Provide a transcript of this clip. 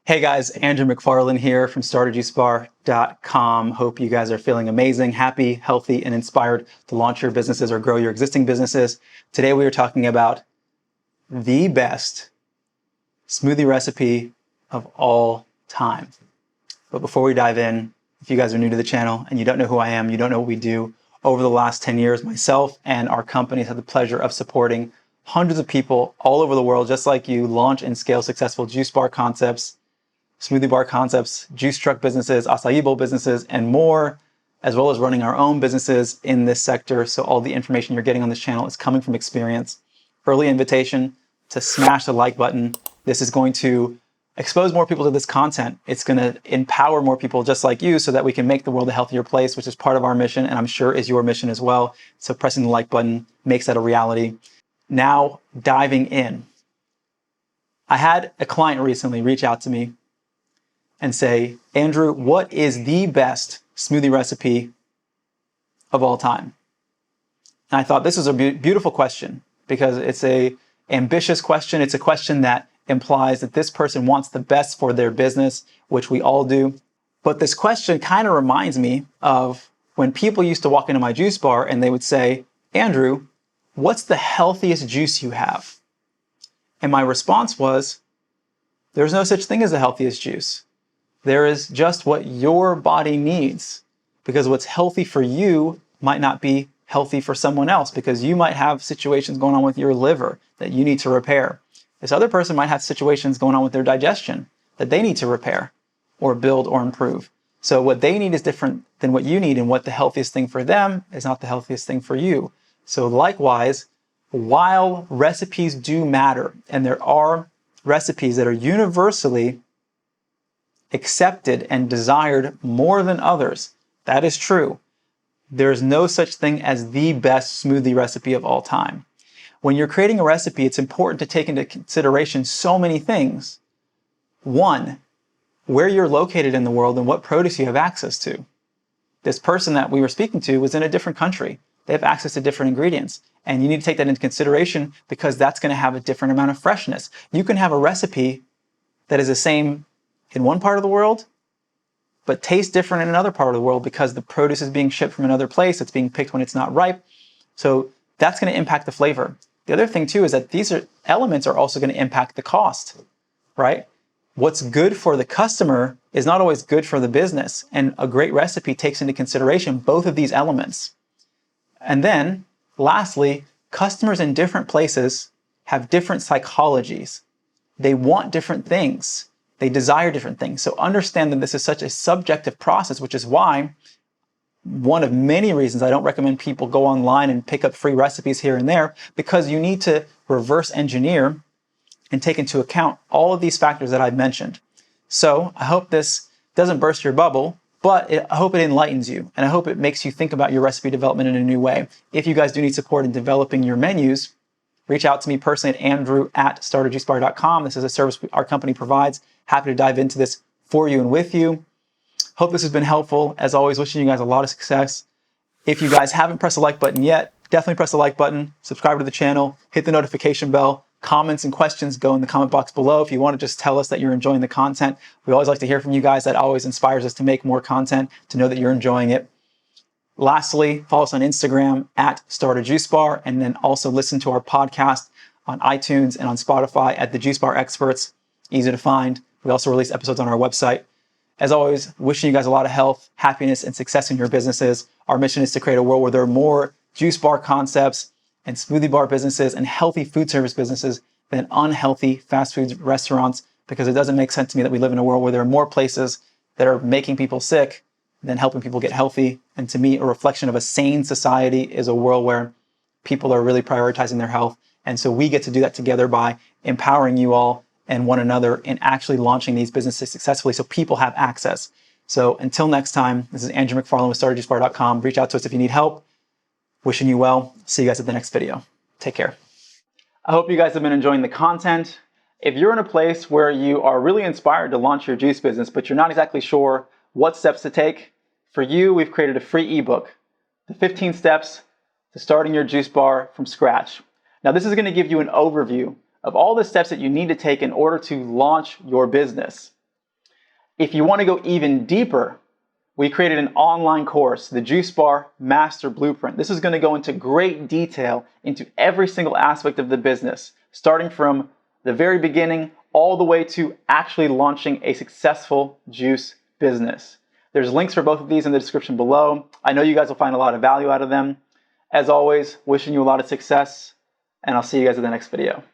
Hey guys, Andrew McFarland here from StartAJuiceBar.com. Hope you guys are feeling amazing, happy, healthy, and inspired to launch your businesses or grow your existing businesses. Today we are talking about the best smoothie recipe of all time. But before we dive in, if you guys are new to the channel and you don't know who I am, you don't know what we do, over the last 10 years, myself and our companies have the pleasure of supporting hundreds of people all over the world, just like you, launch and scale successful juice bar concepts, smoothie bar concepts, juice truck businesses, acai bowl businesses, and more, as well as running our own businesses in this sector. So all the information you're getting on this channel is coming from experience. Early invitation to smash the like button. This is going to expose more people to this content. It's going to empower more people just like you so that we can make the world a healthier place, which is part of our mission, and I'm sure is your mission as well. So pressing the like button makes that a reality. Now, diving in. I had a client recently reach out to me and say, Andrew, what is the best smoothie recipe of all time? And I thought this was a beautiful question because it's a ambitious question. It's a question that implies that this person wants the best for their business, which we all do. But this question kind of reminds me of when people used to walk into my juice bar and they would say, Andrew, what's the healthiest juice you have? And my response was, there's no such thing as the healthiest juice. There is just what your body needs, because what's healthy for you might not be healthy for someone else, because you might have situations going on with your liver that you need to repair. This other person might have situations going on with their digestion that they need to repair or build or improve. So what they need is different than what you need, and what the healthiest thing for them is not the healthiest thing for you. So likewise, while recipes do matter, and there are recipes that are universally accepted and desired more than others, that is true. There is no such thing as the best smoothie recipe of all time. When you're creating a recipe, it's important to take into consideration so many things. One, where you're located in the world and what produce you have access to. This person that we were speaking to was in a different country. They have access to different ingredients, and you need to take that into consideration because that's going to have a different amount of freshness. You can have a recipe that is the same in one part of the world, but tastes different in another part of the world because the produce is being shipped from another place. It's being picked when it's not ripe. So that's going to impact the flavor. The other thing too is that these elements are also going to impact the cost, right? What's good for the customer is not always good for the business. And a great recipe takes into consideration both of these elements. And then lastly, customers in different places have different psychologies. They want different things. They desire different things. So understand that this is such a subjective process, which is why one of many reasons I don't recommend people go online and pick up free recipes here and there, because you need to reverse engineer and take into account all of these factors that I've mentioned. So I hope this doesn't burst your bubble, but I hope it enlightens you, and I hope it makes you think about your recipe development in a new way. If you guys do need support in developing your menus, reach out to me personally at andrew@StartAJuiceBar.com. This is a service our company provides. Happy to dive into this for you and with you. Hope this has been helpful. As always, wishing you guys a lot of success. If you guys haven't pressed the like button yet, definitely press the like button, subscribe to the channel, hit the notification bell. Comments and questions go in the comment box below. If you want to just tell us that you're enjoying the content, we always like to hear from you guys. That always inspires us to make more content, to know that you're enjoying it. Lastly, follow us on Instagram at StartAJuiceBar, and then also listen to our podcast on iTunes and on Spotify at The Juice Bar Experts. Easy to find. We also release episodes on our website. As always, wishing you guys a lot of health, happiness, and success in your businesses. Our mission is to create a world where there are more juice bar concepts and smoothie bar businesses and healthy food service businesses than unhealthy fast food restaurants, because it doesn't make sense to me that we live in a world where there are more places that are making people sick than helping people get healthy. And to me, a reflection of a sane society is a world where people are really prioritizing their health. And so we get to do that together by empowering you all and one another in actually launching these businesses successfully so people have access. So until next time, this is Andrew McFarland with StartAJuiceBar.com. Reach out to us if you need help. Wishing you well. See you guys at the next video. Take care. I hope you guys have been enjoying the content. If you're in a place where you are really inspired to launch your juice business, but you're not exactly sure what steps to take, for you, we've created a free ebook, The 15 Steps to Starting Your Juice Bar from Scratch. Now, this is going to give you an overview of all the steps that you need to take in order to launch your business. If you want to go even deeper, we created an online course, the Juice Bar Master Blueprint. This is going to go into great detail into every single aspect of the business, starting from the very beginning all the way to actually launching a successful juice business. There's links for both of these in the description below. I know you guys will find a lot of value out of them. As always, wishing you a lot of success, and I'll see you guys in the next video.